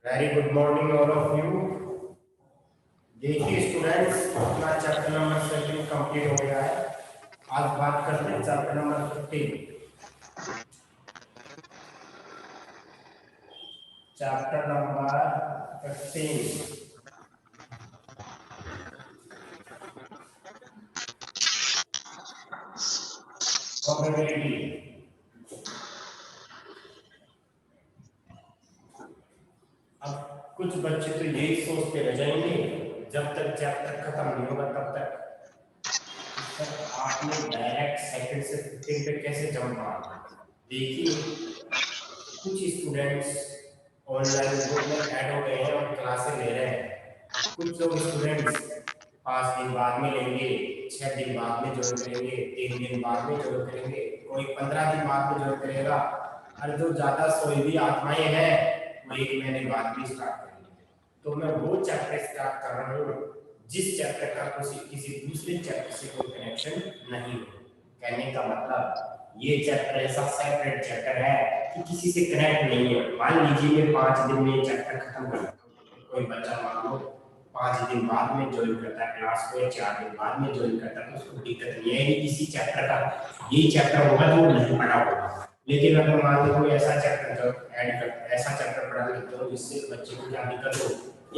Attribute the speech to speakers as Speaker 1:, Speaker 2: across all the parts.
Speaker 1: Very good morning all of you. देखिए students, अपना chapter number 17 complete हो गया है। आज बात करते हैं chapter number 15। Chapter number 15 probability. अब कुछ बच्चे तो यही सोचते रह जाएंगे जब तक चैप्टर खत्म नहीं होगा तब तक सर आपने डायरेक्ट सेकंड से 15 पे कैसे जंप मारा। देखिए कुछ स्टूडेंट्स ऑनलाइन ग्रुप में ऐड हो गए हैं और क्लासेस ले रहे हैं। कुछ लोग स्टूडेंट्स 5 दिन बाद में लेंगे, 6 दिन बाद में ज्वाइन करेंगे, 3 दिन बाद में ज्वाइन करेंगे, कोई 15 दिन बाद में ज्वाइन करेगा। और जो ज्यादा सोई हुई आत्माएं हैं वो 1 महीने बाद भी स्टार्ट करेंगे। तो मैं वो चैप्टर स्टार्ट कर रहा हूँ जिस चैप्टर का किसी दूसरे चैप्टर से कोई कनेक्शन नहीं हो। कहने का मतलब ये चैप्टर ऐसा सेपरेट चैप्टर है कि किसी से कनेक्ट नहीं है। मान लीजिए मैं 5 दिन में चैप्टर खत्म कर दूं, कोई बच्चा मान लो 5 दिन बाद में ज्वाइन करता है क्लास को या 4 दिन बाद में ज्वाइन करता है तो उसको दिक्कत नहीं है कि किसी चैप्टर का यही चैप्टर होगा जो नहीं पढ़ा होगा। लेकिन अगर मान लो कोई ऐसा चैप्टर जो ऐड कर ऐसा चैप्टर पढ़ा लेते हो जिससे बच्चे को क्या दिक्कत हो,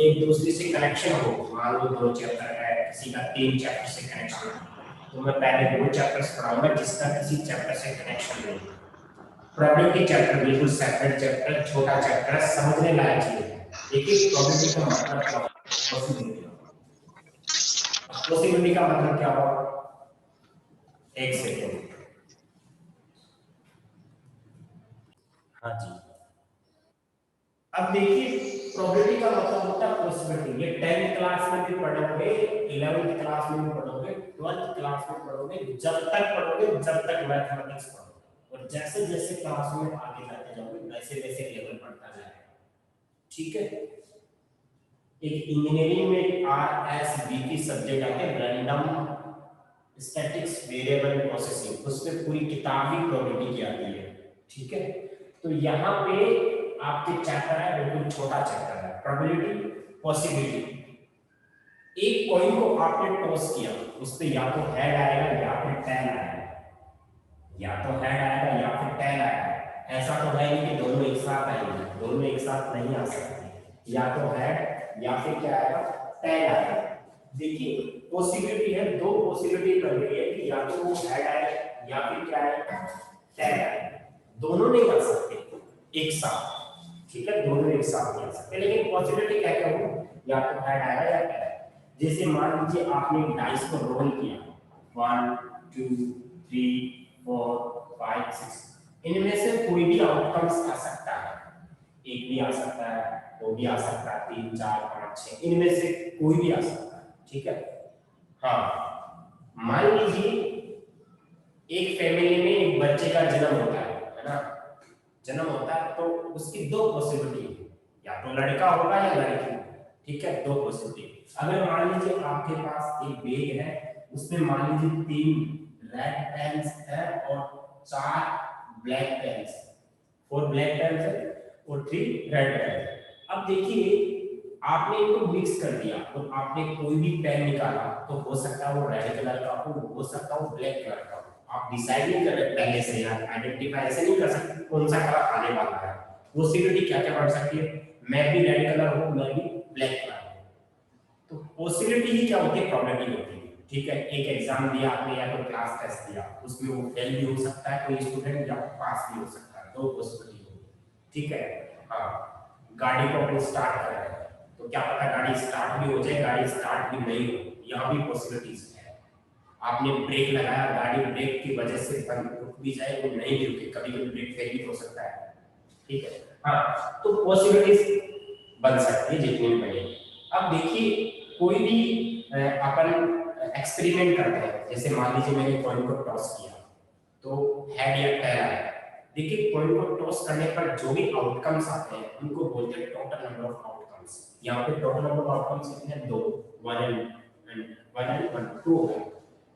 Speaker 1: एक दूसरे से कनेक्शन हो। मान लो 2 चैप्टर है, किसी का 3 चैप्टर से कनेक्शन है, तो मैं पहले 2 चैप्टर्स पढ़ाऊंगा जिसका किसी चैप्टर से कनेक्शन नहीं है। प्रोबेबिलिटी चैप्टर बिल्कुल सेपरेट चैप्टर, छोटा चैप्टर, समझने लायक चीज है। देखिए प्रोबेबिलिटी का मतलब क्या होता है? पॉसिबिलिटी। पॉसिबिलिटी का मतलब क्या हुआ? एक सेकेंड। हाँ जी। अब देखिए प्रोबेबिलिटी का मतलब होता है पॉसिबिलिटी। ये 10th क्लास में भी पढ़ोगे, 11th क्लास में भी पढ़ोगे, 12th क्लास में पढ़ोगे, जब तक पढ़ोगे जब तक मैथमेटिक्स पढ़ोगे। और जैसे जैसे क्लास में आगे जाते जाओगे वैसे वैसे लेवल बढ़ता जाएगा। ठीक है। एक इंजीनियरिंग में आरएसबी की सब्जेक्ट आते हैं, रैंडम स्टैटिक्स वेरिएबल प्रोसेसिंग, उसमें पूरी किताब ही प्रोबेबिलिटी की आती है। ठीक है। तो यहाँ पे आपके चैप्टर है, बिल्कुल छोटा चैप्टर है, प्रोबेबिलिटी पॉसिबिलिटी। एक कॉइन को आपने टॉस किया, उस पे या तो हेड आएगा या फिर टेल आएगा, या तो हेड आएगा या फिर टेल आएगा। ऐसा तो है नहीं कि दोनों एक साथ आएंगे, दोनों एक साथ नहीं आ सकते। या तो हेड या फिर क्या आएगा, टेल आएगा। देखिए पॉसिबिलिटी है, 2 पॉसिबिलिटी कर रही है कि या तो वो हेड आए या फिर क्या आएगा, टेल आए। दोनों नहीं आ सकते एक साथ। ठीक है, दोनों एक साथ नहीं आ सकते, लेकिन पॉसिबिलिटी क्या क्या हो, या तो हेड आएगा या टेल। जैसे मान लीजिए आपने डाइस को रोल किया 1 2 3 4 5 6, इनमें से कोई भी आउटकम्स आ सकता है। एक भी आ सकता है, 2 भी आ सकता है, 3 4 5 6, इनमें से कोई भी आ सकता है। ठीक है। हाँ, मान लीजिए एक फैमिली में एक बच्चे का जन्म होता है ना, जन्म होता है तो उसकी 2 पॉसिबिलिटी है, या तो लड़का होगा या लड़की होगी। ठीक है, 2 पॉसिबिलिटी। अगर मान लीजिए आपके पास एक बैग है, उसमें मान लीजिए 3 रेड पेन्स है और 4 ब्लैक पेन्स, 4 ब्लैक पेन्स है और 3 रेड पेन्स। अब देखिए आपने इनको मिक्स कर दिया और आपने कोई भी पेन निकाला तो हो सकता है वो रेड कलर का हो सकता है वो ब्लैक कलर का हो। आप डिसाइड नहीं कर रहे पहले से, यार आइडेंटिफाई ऐसे नहीं कर सकते कौन सा कलर आने वाला है। पॉसिबिलिटी क्या क्या बढ़ सकती है, मैं भी रेड कलर हूं, मैं भी ब्लैक कलर हूं। तो पॉसिबिलिटी ही क्या होती है, प्रोबेबिलिटी होती है। ठीक है, एक एग्जाम दिया आपने या तो क्लास टेस्ट दिया, उसमें वो फेल भी हो सकता है कोई स्टूडेंट या पास भी हो सकता है, 2 पॉसिबिलिटी होगी। ठीक है। हाँ, गाड़ी को अपन स्टार्ट कर रहे हैं तो क्या पता गाड़ी स्टार्ट भी हो जाए, गाड़ी स्टार्ट भी नहीं हो, यहाँ भी पॉसिबिलिटीज है। आपने ब्रेक लगाया, गाड़ी ब्रेक की वजह से रुक भी जाए, वो नहीं भी रुके, कभी कभी ब्रेक फेल भी हो सकता है। ठीक है। हाँ, तो पॉसिबिलिटीज बन सकती है जितनी भी बने। अब देखिए कोई भी अपन एक्सपेरिमेंट करते हैं, जैसे मान लीजिए मैंने कॉइन को टॉस किया तो हेड या टेल आया। देखिए कॉइन को टॉस करने पर जो भी आउटकम्स आते हैं उनको बोलते हैं टोटल नंबर ऑफ आउटकम्स। यहाँ पे टोटल नंबर ऑफ आउटकम्स कितने हैं, 2, 1 एंड 1 2 है।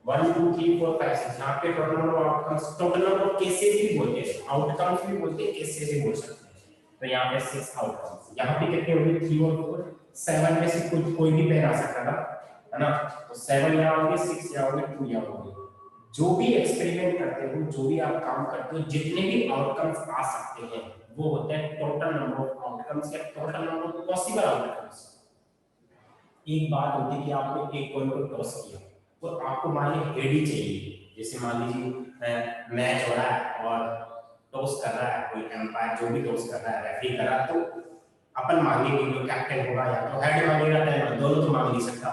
Speaker 1: 1 2 3 4 5 6, यहाँ पे total number of outcomes, total number of cases भी बोलते हैं, आउटकम्स भी बोलते हैं, केसेस भी बोल सकते हैं। तो यहाँ पे 6 आउटकम्स, यहाँ पे कितने होंगे 3 और 4, 7 में से कोई भी पेयर आ सकता था, है ना। तो 7 यहाँ होंगे, 6 यहाँ होंगे, 2 यहाँ होंगे। जो भी एक्सपेरिमेंट करते हो, जो भी आप काम करते हो, जितने भी आउटकम्स आ सकते हैं वो होते हैं टोटल नंबर ऑफ आउटकम्स या total number of possible outcomes. एक बात होती है कि आपने एक कॉइन को टॉस किया तो आपको मान लीजिए हेड ही चाहिए, जैसे मान लीजिए मैच हो रहा है और टॉस कर रहा है कोई एम्पायर, जो भी टॉस कर रहा है, रेफरी कर रहा है, तो अपन मांगेंगे जो कैप्टन होगा या तो हेड मांगेगा या दोनों तो मांग नहीं सकता।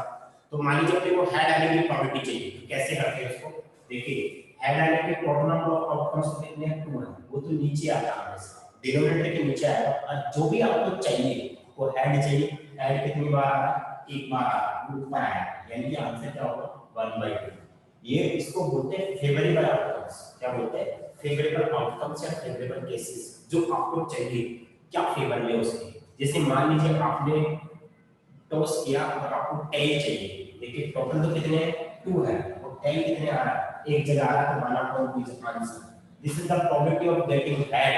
Speaker 1: तो मान लीजिए अपने को हेड आने की प्रोबेबिलिटी चाहिए, तो कैसे करते हैं उसको, देखिए हेड आने के टोटल नंबर ऑफ आउटकम्स कितने हैं 2 है, वो तो नीचे आता है हमेशा, डिनोमिनेटर के नीचे आएगा, और जो भी आपको चाहिए वो हेड चाहिए, हेड कितनी बार आ रहा है, एक बार आ रहा है, ऊपर आया, यानी कि आंसर क्या होगा 1/2। ये इसको बोलते हैं फेवरेबल आउटकम्स। क्या बोलते हैं, फेवरेबल आउटकम्स या फेवरेबल केसेस, जो आपको चाहिए क्या फेवर में उसके। जैसे मान लीजिए आपने टॉस किया और आपको टेल चाहिए, देखिए टोटल तो कितने हैं 2 है, और टेल कितने आ रहा है, एक जगह आ रहा है, तो 1/2 is answer. This is the probability of getting head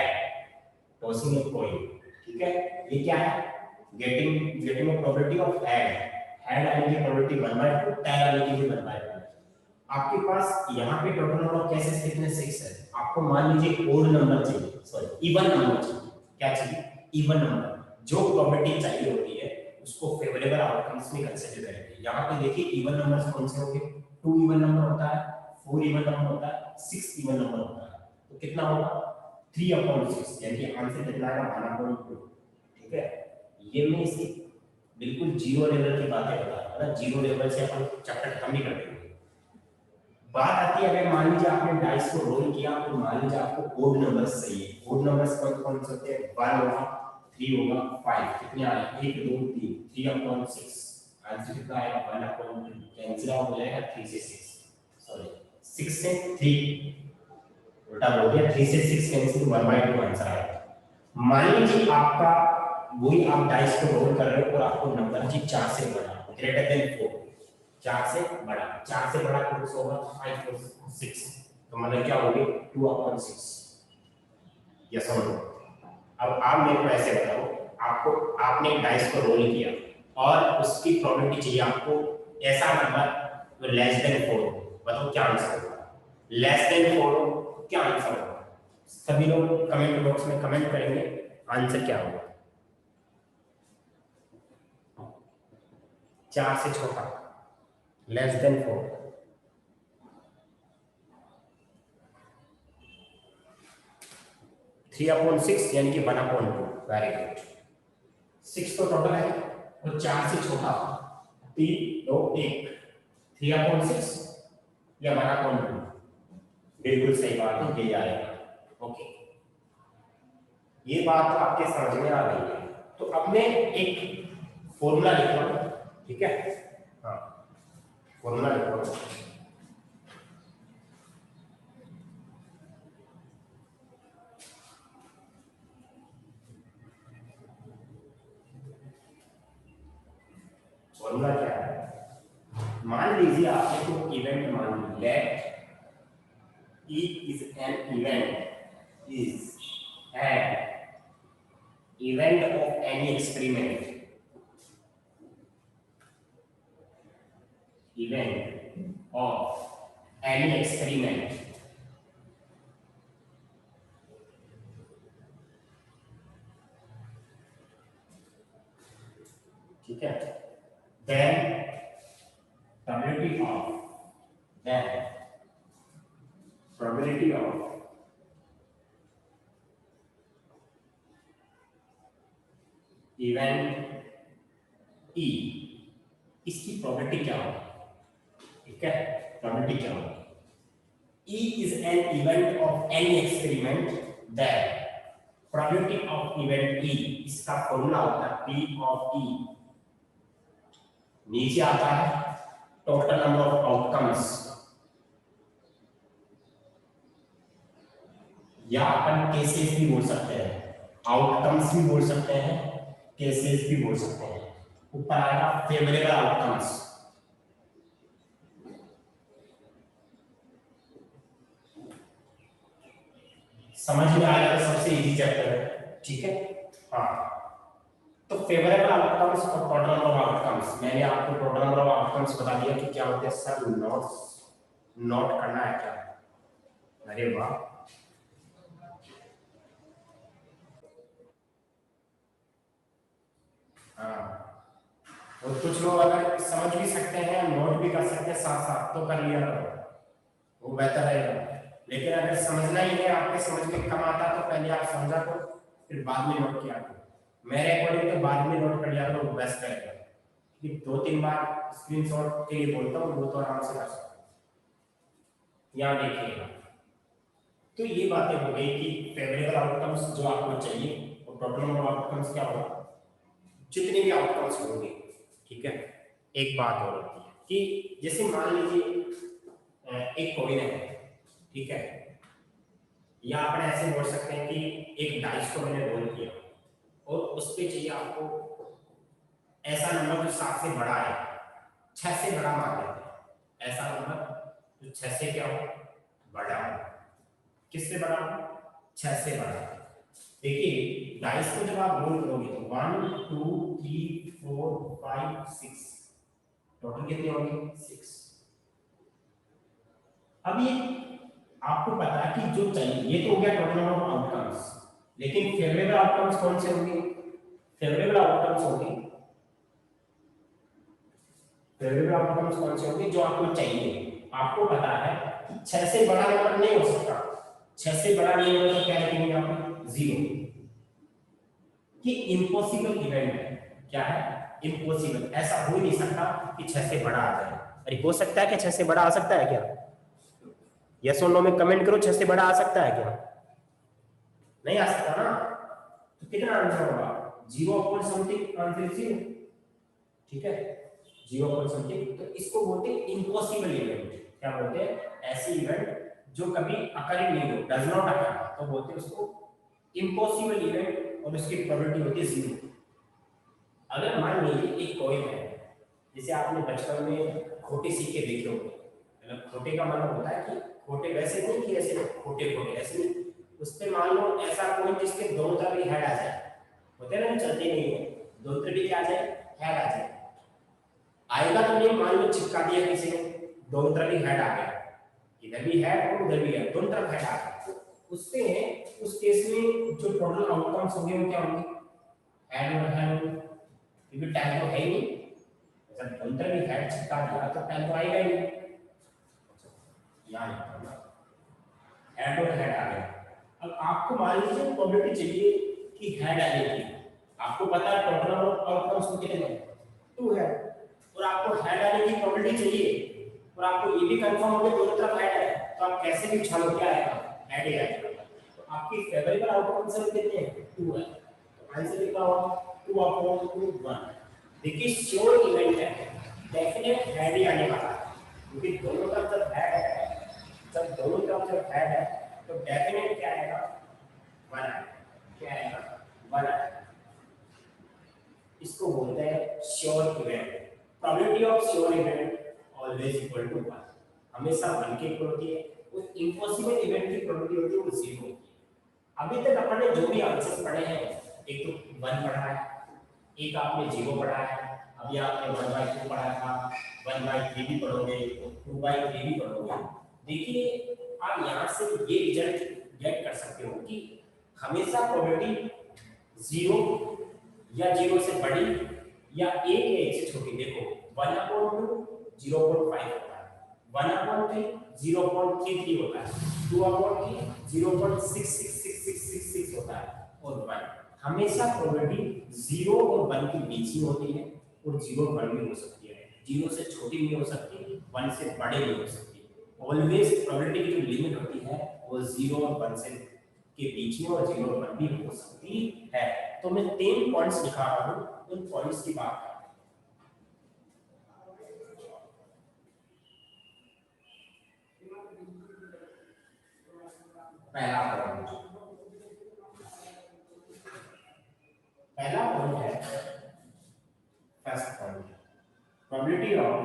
Speaker 1: tossing a coin. ठीक है, ये क्या है, getting a probability of head, head आने की प्रोबेबिलिटी 1/2, टेल आने की भी 1/2। आपके पास यहाँ पे टोटल नंबर ऑफ केसेस कितने 6 है, आपको मान लीजिए ओड नंबर चाहिए, सॉरी इवन नंबर चाहिए, क्या चाहिए इवन नंबर, जो प्रोबेबिलिटी चाहिए होती है उसको फेवरेबल आउटकम्स में कंसीडर करेंगे। यहाँ पे देखिए इवन नंबर्स कौन से होंगे, 2 इवन नंबर होता है, 4 इवन नंबर होता है, 6 इवन नंबर होता है, तो कितना होगा 3/6, यानी कि आंसर कितना आएगा 1/2। ठीक है, ये मैं इसी बिल्कुल जीरो लेवल की बातें बता रहा हूँ ना, जीरो लेवल से अपन चैप्टर खत्म नहीं कर देंगे। बात आती है अगर मान लीजिए आपने डाइस को रोल किया तो मान लीजिए आपको ओड नंबर्स चाहिए, ओड नंबर्स कौन कौन से होते हैं, 1 होगा, 3 होगा, 5, कितने आए 1 2 3, 3/6, आंसर कितना आएगा 1/2, कैंसिल आउट हो जाएगा 3 से 6, सॉरी 6 से 3 उल्टा बोल दिया, 3 से 6 कैंसिल 1/2 आंसर आएगा। मान लीजिए आपका वही आप डाइस को रोल कर रहे हो और आपको नंबर जी 4 से बड़ा ग्रेटर देन 4, 4 से बड़ा, 4 से बड़ा कौन सा होगा 5 और 6, तो मतलब क्या होगी 2/6, यस और नो। अब आप मेरे को ऐसे बताओ, आपको आपने एक डाइस को रोल किया और उसकी प्रोबेबिलिटी चाहिए आपको ऐसा नंबर जो लेस देन 4, बताओ क्या आंसर होगा, लेस देन 4 क्या आंसर होगा, सभी लोग कमेंट बॉक्स में कमेंट करेंगे आंसर क्या होगा, 4 से छोटा लेस देन 4, 3/6 यानी कि 1/2, वेरी गुड। 6 तो टोटल है और 4 से छोटा 3 2 1, 3/6 या 1/2, बिल्कुल सही बात है, ये आएगा। ओके, ये बात तो आपके समझ में आ गई है। तो अब मैं एक फॉर्मूला लिख रहा हूं, ठीक है, हाँ फॉर्मूला लिख रहा हूं, फॉर्मूला क्या है, मान लीजिए आपने कोई इवेंट मान ली, late E is an event of any experiment, event of any experiment ठीक है, then probability of event E, इसकी प्रोबेबिलिटी क्या होगी, ठीक है, प्रोबेबिलिटी क्या होगी, E is an event of any experiment, then probability of event E, इसका फॉर्मूला होता है P of E, नीचे आता है टोटल नंबर ऑफ आउटकम्स, या अपन केसेस भी बोल सकते हैं, आउटकम्स भी बोल सकते हैं, केसेस भी बोल सकते हैं, ऊपर आएगा फेवरेबल आउटकम्स। समझ में आएगा तो सबसे इजी चैप्टर है, ठीक है। हाँ, तो फेवरेबल आउटकम्स और टोटल नंबर ऑफ आउटकम्स, मैंने आपको टोटल नंबर ऑफ आउटकम्स बता दिया कि क्या होते हैं सर। नोट करना है क्या? अरे वाह, हाँ। और कुछ लोग अगर समझ भी सकते हैं, नोट भी कर सकते हैं साथ साथ, तो कर लिया करो, वो बेहतर रहेगा। लेकिन अगर समझना ही है, आपके समझ में कम आता तो पहले आप समझा करो, फिर बाद में नोट किया करो। मेरे अकॉर्डिंग तो बाद में नोट कर लिया करो, बेस्ट रहेगा। कि 2-3 बार स्क्रीनशॉट के लिए बोलता हूँ, वो तो आराम से कर सकते हैं। यहाँ देखिएगा, तो ये बातें हो गई कि फेवरेबल आउटकम्स जो आपको चाहिए, और टोटल नंबर ऑफ आउटकम्स क्या होगा, जितने भी आउटकम्स होंगे। ठीक है। एक बात और होती है कि जैसे मान लीजिए एक कॉइन है, ठीक है, या अपन ऐसे बोल सकते हैं कि एक डाइस को मैंने रोल किया और उस पे चाहिए आपको ऐसा नंबर जो 7 से बड़ा है, 6 से बड़ा मान लेते हैं, ऐसा नंबर जो 6 से क्या हो, बड़ा हो। किससे बड़ा हो? 6 से बड़ा। देखिए डाइस को जब आप रोल करोगे तो 1 2 3 4 5 6, टोटल कितने होंगे? 6। अब ये आपको पता है कि जो चाहिए, ये तो हो गया टोटल नंबर ऑफ आउटकम्स, लेकिन फेवरेबल आउटकम्स कौन से होंगे? फेवरेबल आउटकम्स होंगे, फेवरेबल आउटकम्स कौन से होंगे जो आपको चाहिए। आपको पता है कि 6 से बड़ा नंबर नहीं हो सकता, 6 से बड़ा नहीं होगा तो क्या लिखेंगे आप? 0। कि इम्पॉसिबल इवेंट है। क्या है? इम्पॉसिबल, ऐसा हो ही नहीं सकता कि 6 से बड़ा आ जाए। अरे हो सकता है क्या 6 से बड़ा आ सकता है क्या? यस और नो में कमेंट करो, 6 से बड़ा आ सकता है क्या? नहीं आ सकता ना। तो कितना आंसर होगा? 0 पॉइंट समथिंग आंसर 0। ठीक है, 0 पॉइंट समथिंग। तो इसको बोलते हैं इम्पॉसिबल इवेंट। क्या बोलते हैं? ऐसी इवेंट जो कभी अकर ही नहीं हो, डज नॉट अकर, तो बोलते हैं उसको इम्पॉसिबल इवेंट, और उसकी प्रोबेबिलिटी होती है 0। अगर मान लीजिए एक कॉइन है, जैसे आपने बचपन में खोटे सिक्के देखे होंगे, मतलब खोटे का मतलब होता है कि खोटे वैसे नहीं कि ऐसे खोटे खोटे ऐसे नहीं, उस पे मान लो ऐसा कोई जिसके दोनों तरफ ही हेड आ जाए, होते हैं ना, चलते नहीं है, दोनों तरफ ही क्या आ जाए? हेड आ जाए। आएगा तो नहीं, मान लो चिपका दिया किसी ने, दोनों तरफ ही हेड आ गया, इधर भी हेड और उधर भी हेड, दोनों तरफ हेड आ गया, उससे उस केस में जो टोटल आउटकम्स होंगे वो क्या होंगे? हेड और हेड, क्योंकि टाइम तो है ही नहीं। जब दोनों तरफ ही हेड चिपका दिया तो टाइम तो आएगा ही नहीं। यहाँ हेड और हेड आ गया। अब आपको मान लीजिए प्रोबेबिलिटी चाहिए कि हेड आने की, आपको पता है टोटल आउटकम्स कितने हैं? 2 है, और आपको हेड आने की प्रोबेबिलिटी चाहिए, और आपको ये भी कंफर्म हो गया दोनों तरफ हेड है, तो आप कैसे भी छालो क्या आएगा? हेड ही आएगा। तो आपकी फेवरेबल आउटकम से कितने हैं? 2 है। तो आंसर कितना होगा? 2/2 1। देखिए श्योर इवेंट है, डेफिनेट हेड ही आने वाला है, क्योंकि दोनों तरफ जब हेड है, जब दोनों तरफ जब हेड है तो डेफिनेट क्या आएगा? 1 आएगा। क्या आएगा? 1 आएगा। इसको बोलते हैं sure event. Probability of sure event always equal to 1, हमेशा 1 की इक्वल होती है। उस इम्पॉसिबल इवेंट की प्रोबेबिलिटी होती है वो 0 होती है। अभी तक अपन ने जो भी आंसर्स पढ़े हैं, एक तो 1 पढ़ा है, एक आपने 0 पढ़ा है, अभी आपने 1/2 पढ़ा था, 1/3 भी पढ़ोगे, 2/3 भी पढ़ोगे। देखिए आप यहाँ से ये रिजल्ट गेट कर सकते हो कि हमेशा प्रोबेबिलिटी 0 या 0 से बड़ी या 1 या 1 से छोटी। देखो 1/2 0.5 होता है, 1/3 0.33 होता है, 2/3 0.666666 होता है, और 1 हमेशा प्रोबेबिलिटी 0 और 1 के बीच ही होती है, और 0 और 1 भी हो सकती है, 0 से छोटी भी हो सकती है, 1 से बड़े भी हो सकती है। ऑलवेज प्रोबेबिलिटी की जो लिमिट होती है वो 0 और 1 से के बीच में, और 0 और 1 भी हो सकती है। तो मैं 3 पॉइंट्स दिखा रहा हूं, उन पॉइंट्स की बात कर। पहला पॉइंट, पहला पॉइंट है first point, probability of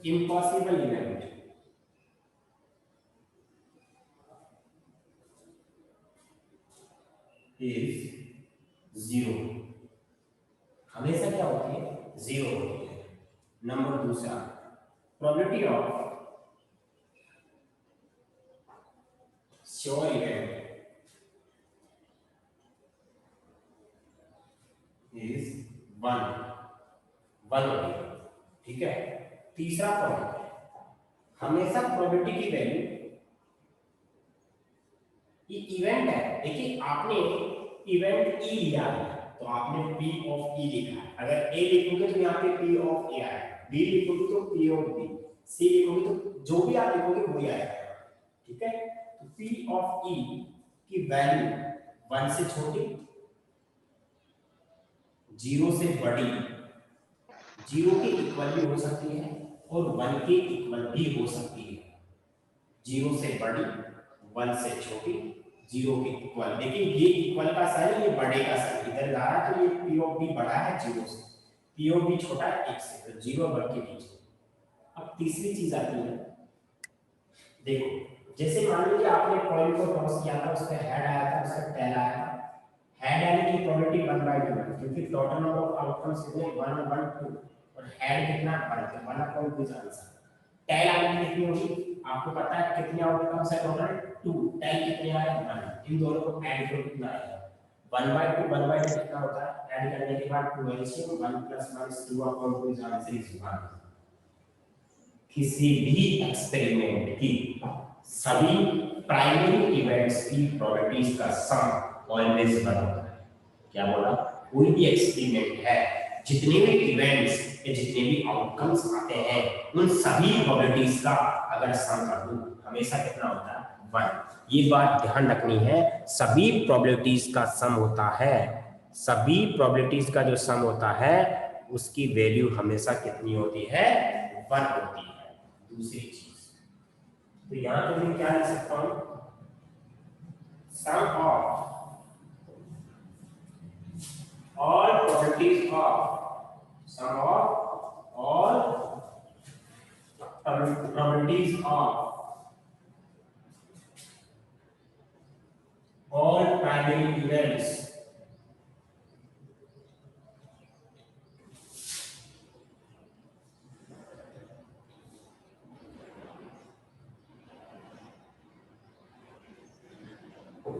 Speaker 1: impossible event. Is 0, हमेशा क्या होती है 0 होती है। नंबर दूसरा, probability of sure event is 1 होती है, ठीक है। तीसरा पॉइंट, हमेशा प्रोबेबिलिटी की वैल्यू, ये इवेंट है, देखिए आपने इवेंट ई लिया है तो आपने P ऑफ E लिखा है। अगर A लिखोगे तो यहाँ पे P ऑफ A आएगा, B लिखोगे तो P ऑफ B, C लिखोगे तो जो भी आप लिखोगे वही आएगा, ठीक है। तो P ऑफ E की वैल्यू 1 से छोटी, 0 से बड़ी, 0 के इक्वल भी हो सकती है और 1 के इक्वल भी हो सकती है। 0 से बड़ी, 1 से छोटी, 0 के इक्वल। देखिए ये इक्वल का साइन, ये बड़े का साइन इधर जा रहा है, तो ये P ऑफ B बड़ा है 0 से, P ऑफ B छोटा है 1 से, तो 0 और 1 के बीच। अब तीसरी चीज आती है, देखो जैसे मान लीजिए आपने कॉइन को टॉस किया था, उसका हेड आया था, उसका टेल आया था। हेड आने की प्रोबेबिलिटी 1/2 है, क्योंकि टोटल नंबर ऑफ आउटकम्स कितने 1 1 2 और हेड कितना 1 है, 1/2 आंसर। टेल आने की कितनी होगी, आपको पता है कितने आउटकम्स है टोटल 2, टेल कितने आए 1, इन दोनों को ऐड करो कितना आएगा 1/2 कितना होता है, ऐड करने के बाद 2 एलसीएम 1 + 2/2 इज आंसर इज 1। किसी भी एक्सपेरिमेंट की सभी प्राइमरी इवेंट्स की प्रोबेबिलिटीज का सम ऑलवेज 1 होता है। क्या बोला, कोई भी एक्सपेरिमेंट है, जितने भी इवेंट्स या जितने भी आउटकम्स आते हैं, उन सभी प्रोबेबिलिटीज का अगर सम कर दूं हमेशा कितना होता है 1। ये बात ध्यान रखनी है, सभी प्रोबेबिलिटीज का सम होता है, सभी प्रोबेबिलिटीज का जो सम होता है उसकी वैल्यू हमेशा कितनी होती है 1 होती है। दूसरी चीज, तो यहां पे मैं क्या लिख सकता हूं, सम of all probabilities of sum of all probabilities of all primary events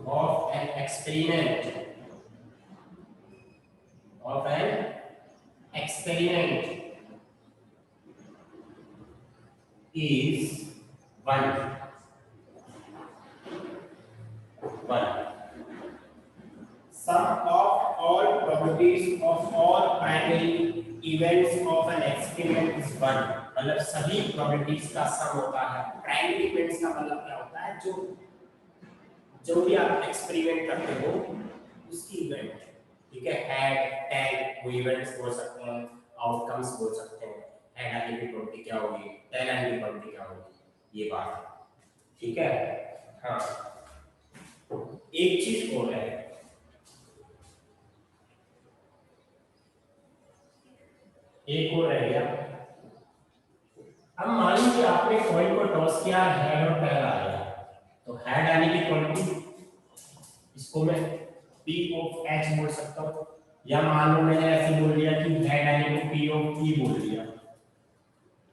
Speaker 1: of an experiment is 1. Sum of all probabilities of all primary events of an experiment is 1. मतलब सभी probabilities का सम होता है। प्राइमरी इवेंट्स का मतलब क्या होता है, जो भी आप एक्सपेरिमेंट करते हो उसकी इवेंट, ठीक है। हेड टेल वो इवेंट्स बोल सकते हैं, आउटकम्स बोल सकते हैं। हेड आने की प्रोबेबिलिटी क्या होगी, टेल आने की प्रोबेबिलिटी क्या होगी, ये बात है, ठीक है। हाँ, एक चीज और है, एक और रह गया। अब मान लीजिए आपने कॉइन को टॉस किया, हेड और टेल आ गया, तो हेड आने की प्रोबेबिलिटी, इसको मैं P ऑफ H बोल सकता हूं, या मान लो मैंने ऐसे बोल दिया कि हेड आने को P ऑफ E बोल दिया।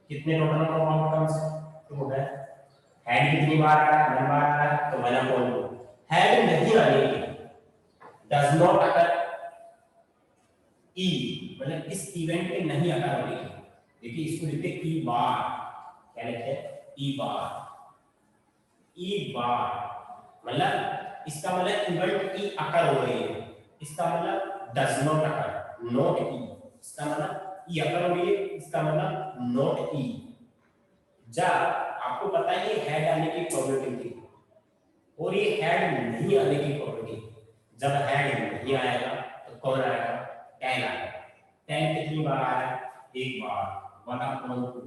Speaker 1: कितने टोटल नंबर ऑफ आउटकम्स तो है, हेड कितनी बार आया, 1 बार आया, तो 1/2। हेड नहीं आने की, डज नॉट अकर E, मतलब इस इवेंट में नहीं अकर होने की। देखिए इसको लिखते हैं E बार, क्या लिखते हैं E बार। E बार मतलब इसका मतलब इवेंट E अकर हो रही है, इसका मतलब does not occur, not E। इसका मतलब E अकर हो रही है, इसका मतलब नॉट E। जब आपको पता है ये हेड आने की प्रोबेबिलिटी थी और ये हेड नहीं आने की प्रोबेबिलिटी, जब हेड नहीं आएगा तो कौन आएगा, टेल आएगा। टेल कितनी बार आया, एक बार, 1/2।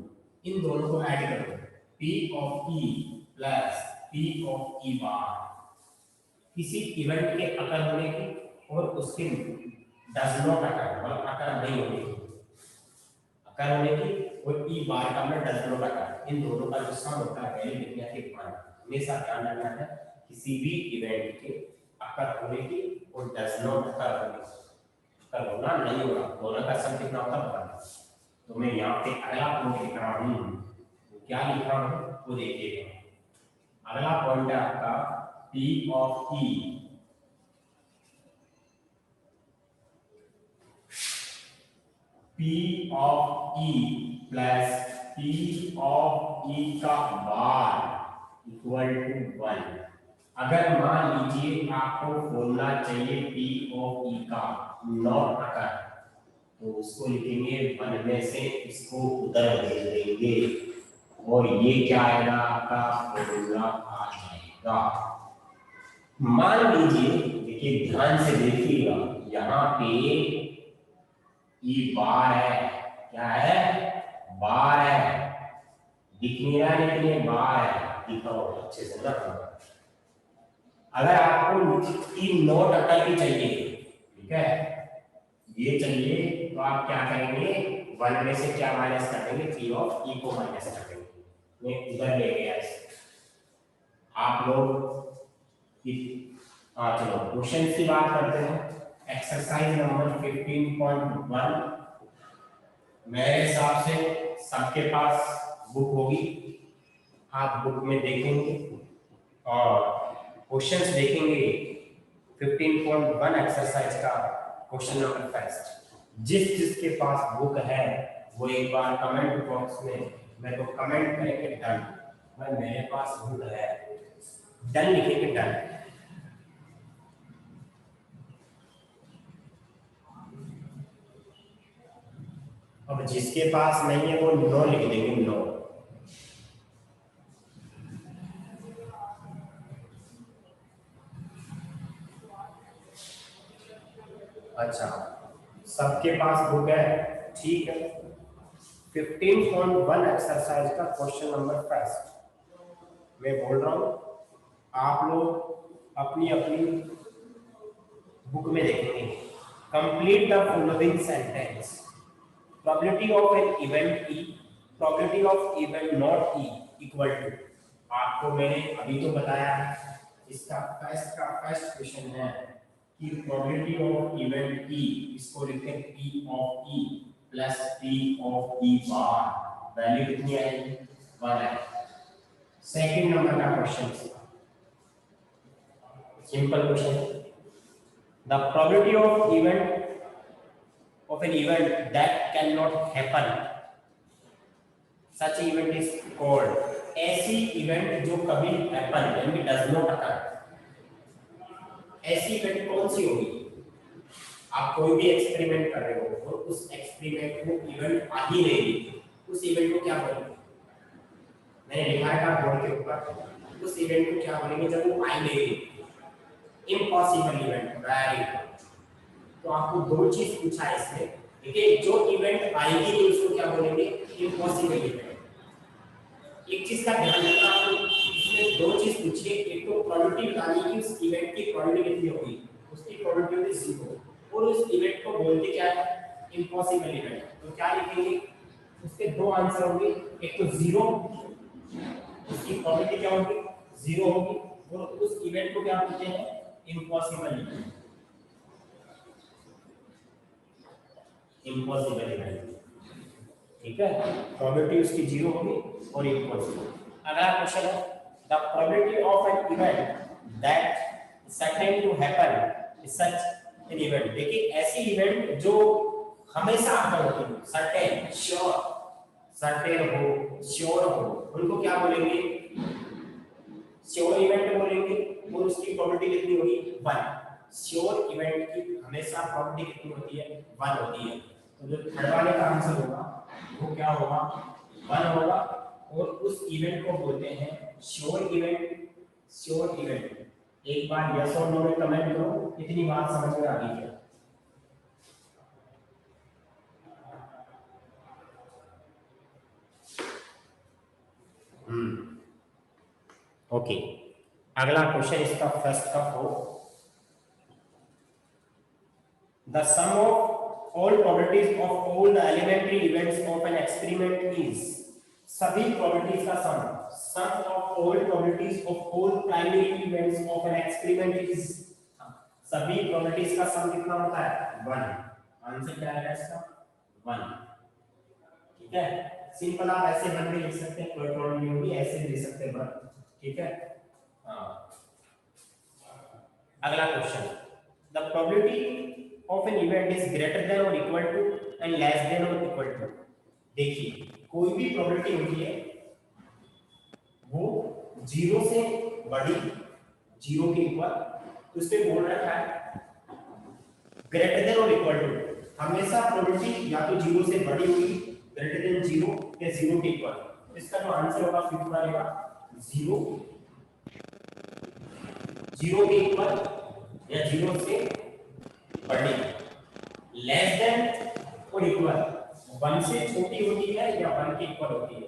Speaker 1: इन दोनों को ऐड करो, P of E plus P of E बार, किसी इवेंट के अकर होने की और उसके डज नॉट अकर, मतलब अकर नहीं होने की, अकर होने की और E बार का मतलब डज नॉट अकर, इन दोनों का जो सम होता है वैल्यू कितनी आती है 1। हमेशा ध्यान रखना है किसी भी इवेंट के अकर होने की वो डज नॉट कर होना नहीं होगा, दोनों का सम कितना होता है। तो मैं यहाँ पे अगला पॉइंट लिख रहा हूँ, क्या लिख रहा हूँ वो देखिएगा। अगला पॉइंट है आपका P of E, P of E plus P of E का बार इक्वल टू 1। अगर मान लीजिए आपको फॉर्मूला चाहिए P ऑफ E का नॉट अगर, तो उसको लिखेंगे 1 में से इसको उधर भेज देंगे और ये क्या आएगा आपका फॉर्मूला आ जाएगा। मान लीजिए, देखिए ध्यान से देखिएगा, यहाँ पे ये बार है, क्या है बार है, दिख नहीं रहा है लेकिन ये बार है, दिखाओ अच्छे से ना। अगर आपको ई नोट अकल की चाहिए, ठीक है, ये चाहिए, तो आप क्या करेंगे 1 में से क्या माइनस कर देंगे, P ऑफ E को माइनस कर देंगे। मैं इधर ले गया इसे, आप लोग चलो क्वेश्चन की बात करते हैं। एक्सरसाइज नंबर 15.1 मेरे हिसाब से सबके पास बुक होगी, आप बुक में देखेंगे और क्वेश्चंस देखेंगे। 15.1 एक्सरसाइज का क्वेश्चन नंबर फर्स्ट, जिसके पास बुक है वो एक बार कमेंट बॉक्स में मैं तो कमेंट करेंगे डन, भाई मेरे पास बुक है, डन लिखेंगे डन। अब जिसके पास नहीं है वो नो लिख देंगे, नो। अच्छा, सबके पास बुक है, ठीक है। 15.1 एक्सरसाइज का क्वेश्चन नंबर फर्स्ट मैं बोल रहा हूँ, आप लोग अपनी अपनी बुक में देखेंगे। Complete the following sentence, probability of an event E, probability of event not E equal to, आपको मैंने अभी तो बताया इसका फर्स्ट क्वेश्चन है कि probability of event E, इसको लिखते हैं P of E plus P of E bar, value कितनी आएगी 1 है। सेकंड नंबर का question, simple question, the probability of event of an event that cannot happen, such event is called, ऐसी event जो कभी happen यानी does not occur, ऐसी event कौन सी होगी। आप कोई भी एक्सपेरिमेंट कर रहे हो और उस एक्सपेरिमेंट में इवेंट आ ही नहीं, उस इवेंट को क्या बोलेंगे, मैंने लिखा है बोर्ड के ऊपर, उस इवेंट को क्या बोलेंगे जब वो आई नहीं, इम्पॉसिबल इवेंट, वेरी। तो आपको दो चीज पूछा है इसमें, ठीक है, जो इवेंट आएगी नहीं उसको क्या बोलेंगे, इम्पॉसिबल इवेंट। एक चीज का ध्यान रखना, आपको इसमें दो चीज पूछी है, एक तो प्रोबेबिलिटी बतानी है कि उस इवेंट की प्रोबेबिलिटी कितनी होगी, उसकी प्रोबेबिलिटी होगी 0, और उस इवेंट को बोलते क्या है, इम्पॉसिबल इवेंट। तो क्या लिखेंगे, उसके दो आंसर होंगे, एक तो 0, उसकी प्रोबेबिलिटी क्या होगी 0 होगी, और उस इवेंट को क्या बोलते हैं, इम्पॉसिबल इवेंट, इम्पॉसिबल इवेंट, ठीक है। प्रोबेबिलिटी उसकी 0 होगी और इम्पॉसिबल। अगला क्वेश्चन है, the probability of an event that certain to happen is such an event. देखिए ऐसी इवेंट जो हमेशा आकर होती है, सर्टेन, श्योर, सर्टेन हो, श्योर हो, उनको क्या बोलेंगे, श्योर इवेंट बोलेंगे, और उसकी प्रोबेबिलिटी कितनी होगी 1। श्योर इवेंट की हमेशा प्रोबेबिलिटी कितनी होती है 1 होती है। तो जो थर्ड वाले का आंसर होगा वो क्या होगा 1 होगा, और उस इवेंट को बोलते हैं श्योर इवेंट, श्योर इवेंट। एक बार यस और नो में कमेंट करो, इतनी बात समझ में आ गई क्या। ओके, अगला क्वेश्चन इसका फर्स्ट का हो, the sum of all probabilities of all the elementary events of an experiment is, सभी probabilities का sum of all probabilities of all primary events of an experiment is, सभी प्रोबेबिलिटीज का सम कितना होता है 1। आंसर क्या आएगा इसका 1। ठीक है, सिंपल आप ऐसे वन भी लिख सकते हैं, कोई प्रॉब्लम नहीं होगी, ऐसे भी लिख सकते हैं वन। ठीक है, हाँ। अगला question, the probability of an event is greater than और equal to and less than और इक्वल टू। देखिए कोई भी प्रोबेबिलिटी होती है वो जीरो से बड़ी, जीरो के इक्वल, तो इस पे बोल रखा है ग्रेटर देन और इक्वल टू। हमेशा प्रोबेबिलिटी या तो जीरो से बड़ी होगी, ग्रेटर देन जीरो या जीरो के इक्वल। इसका जो आंसर होगा फिफ्थ रहेगा जीरो, जीरो के इक्वल या जीरो से बड़ी। लेस देन और इक्वल, वन से छोटी होती है या वन के इक्वल होती है,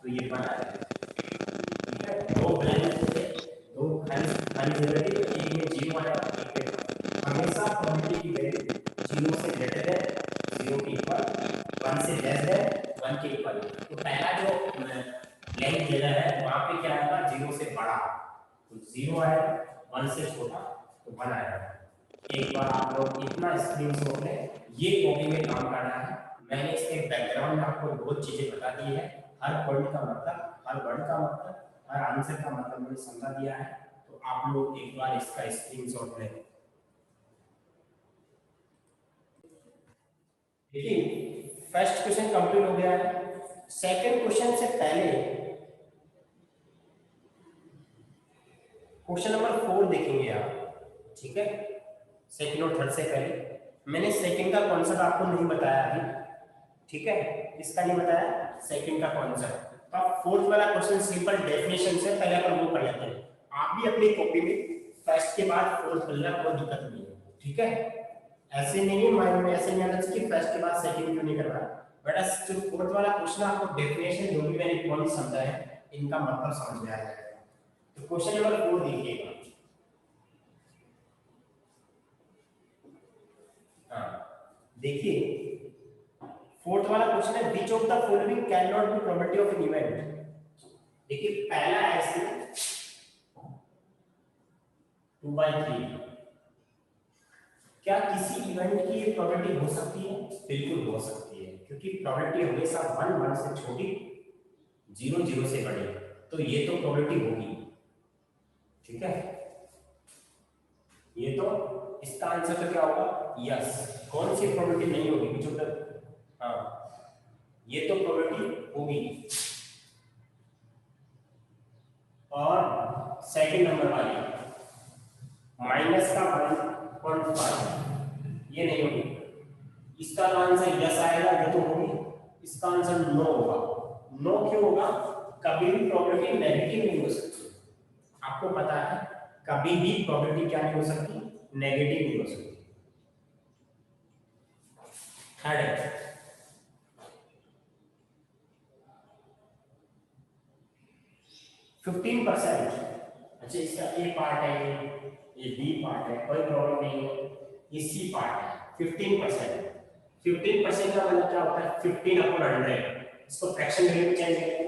Speaker 1: तो ये बना है। ठीक है, दो ब्लैंक थे, दो खाली जगह थी, एक में जीरो आया, एक में हमेशा प्रोबेबिलिटी की वैल्यू जीरो से ग्रेटर देन, जीरो के इक्वल, वन से लेस देन, वन के इक्वल। तो पहला जो ब्लैंक जगह है वहां पे क्या आएगा जीरो से बड़ा, तो जीरो आएगा, वन से छोटा तो वन आएगा। एक बार आप लोग इतना स्क्रीनशॉट लें, ये कॉपी में काम करना है। मैंने इसके बैकग्राउंड में आपको बहुत चीजें बता दी है, हर पॉइंट का मतलब, हर वर्ड का मतलब, हर आंसर का मतलब मैंने समझा दिया है। तो आप लोग एक बार इसका स्क्रीनशॉट लें। देखिए फर्स्ट क्वेश्चन कंप्लीट हो गया है। सेकंड क्वेश्चन से पहले क्वेश्चन नंबर 4 देखेंगे आप। ठीक है, सेकंड और थर्ड से पहले मैंने सेकंड का कॉन्सेप्ट आपको नहीं बताया अभी। ठीक है, इसका नहीं बताया सेकंड का कॉन्सेप्ट। तो आप फोर्थ वाला क्वेश्चन सिंपल डेफिनेशन से पहले अपन वो कर लेते हैं। आप भी अपनी कॉपी में फर्स्ट के बाद फोर्थ कर लेना, कोई दिक्कत नहीं है। ठीक है, ऐसे नहीं है माइंड में ऐसे नहीं आना चाहिए कि फर्स्ट के बाद सेकंड क्यों नहीं कर रहा। बेटा जो फोर्थ वाला क्वेश्चन आपको डेफिनेशन जो भी मैंने पॉइंट समझा है इनका मतलब समझ में आ जाएगा। तो क्वेश्चन नंबर 4 देखिएगा। देखिए फोर्थ वाला क्वेश्चन है which of the following can not be probability of an event. देखिए पहला ऐसे 2/3, क्या किसी इवेंट की प्रोबेबिलिटी हो सकती है? बिल्कुल हो सकती है, क्योंकि प्रोबेबिलिटी हमेशा 1 से छोटी, 0 से बड़ी, तो ये तो प्रोबेबिलिटी होगी। ठीक है, ये तो इसका आंसर तो क्या होगा यस। कौन सी प्रोबेबिलिटी नहीं होगी विच ऑफ द, हाँ ये तो प्रोबेबिलिटी होगी। और सेकंड नंबर वाली माइनस का 1.5 ये नहीं होगी। इसका आंसर यस आएगा, ये तो होगी। इसका आंसर नो होगा। नो क्यों होगा? कभी भी प्रोबेबिलिटी नेगेटिव नहीं हो सकती। आपको पता है कभी भी प्रोबेबिलिटी क्या नहीं हो सकती, नेगेटिव नहीं हो सकती। थर्ड है 15%। अच्छा इसका ए पार्ट है, ये बी पार्ट है, कोई प्रॉब्लम नहीं है। ये सी पार्ट है 15%। 15% का मतलब क्या होता है 15/100। इसको फ्रैक्शन वैल्यू में चेंज करेंगे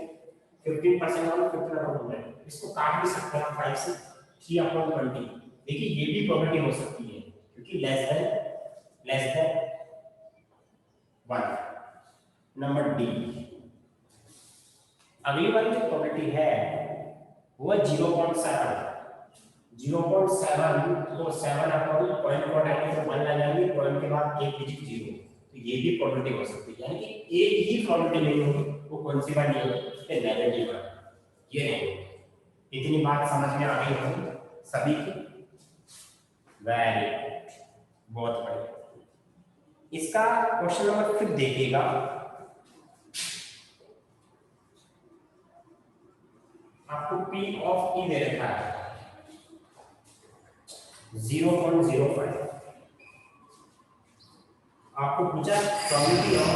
Speaker 1: 15% और 15/100। इसको काट भी सकते हैं 5 से 3/20। देखिए ये भी प्रोबेबिलिटी हो सकती है क्योंकि लेस देन 1। नंबर डी, अगली वाली जो प्रोबेबिलिटी है वो 0.7। 0.7 तो 7 अपन पॉइंट को हटाएंगे तो 1 लगाएंगे, पॉइंट के बाद एक डिजिट 0, तो ये भी प्रोबेबिलिटी हो सकती है। यानी कि एक ही प्रोबेबिलिटी नहीं होगी, वो कौन सी बात नहीं होगी कि नेगेटिव है, ये नहीं होगी। इतनी बात समझ में आ गई होगी सभी की? वेरी बहुत बढ़िया। इसका क्वेश्चन नंबर फिर देखिएगा। आपको P ऑफ E दे रखा है 0.05। आपको पूछा probability of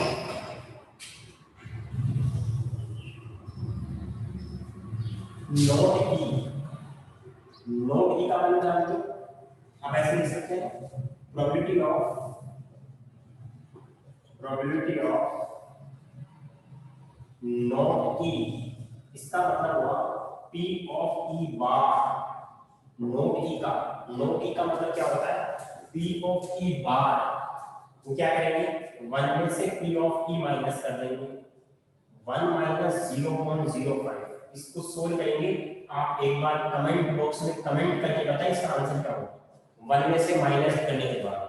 Speaker 1: not E। Not E का मतलब जानते हो? आप ऐसे लिख सकते हैं प्रोबेबिलिटी ऑफ नॉट E। इसका मतलब हुआ P of E bar not E का, नोट ई का मतलब क्या होता है, पी ऑफ ई बार, तो क्या करेंगे 1 में से पी ऑफ ई माइनस कर देंगे, 1 माइनस 0.05, इसको सोल्व करेंगे। आप एक बार कमेंट बॉक्स में कमेंट करके बताएं इसका आंसर क्या होगा 1 में से माइनस करने के बाद।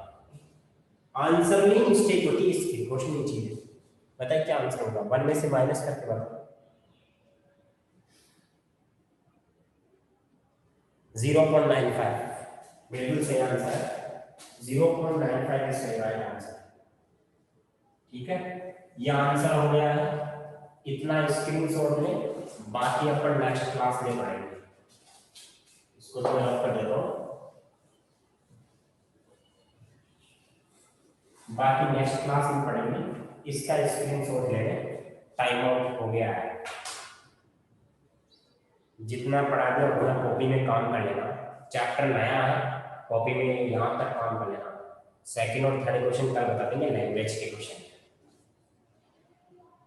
Speaker 1: आंसर में मिस्टेक होती है इसकी, क्वेश्चन नहीं चाहिए, बताइए क्या आंसर होगा 1 में से माइनस करके बाद। 0.95 बिल्कुल सही आंसर है, 0.95 इज सही राइट आंसर। ठीक है, ये आंसर हो गया है, इतना स्क्रीनशॉट में, बाकी अपन नेक्स्ट क्लास में पढ़ेंगे। इसको तो मैं ऑफ कर देता हूँ, बाकी नेक्स्ट क्लास में पढ़ेंगे। इसका स्क्रीनशॉट ले लें, टाइम आउट हो गया है। जितना पढ़ा दिया उतना कॉपी में काम कर लेना, चैप्टर नया है, कॉपी में यहाँ तक काम कर लेना। सेकंड और थर्ड क्वेश्चन कल बता देंगे, लैंग्वेज के क्वेश्चन,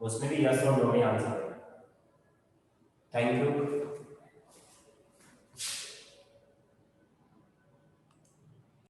Speaker 1: उसमें भी यस और नो में आंसर देना। Thank you.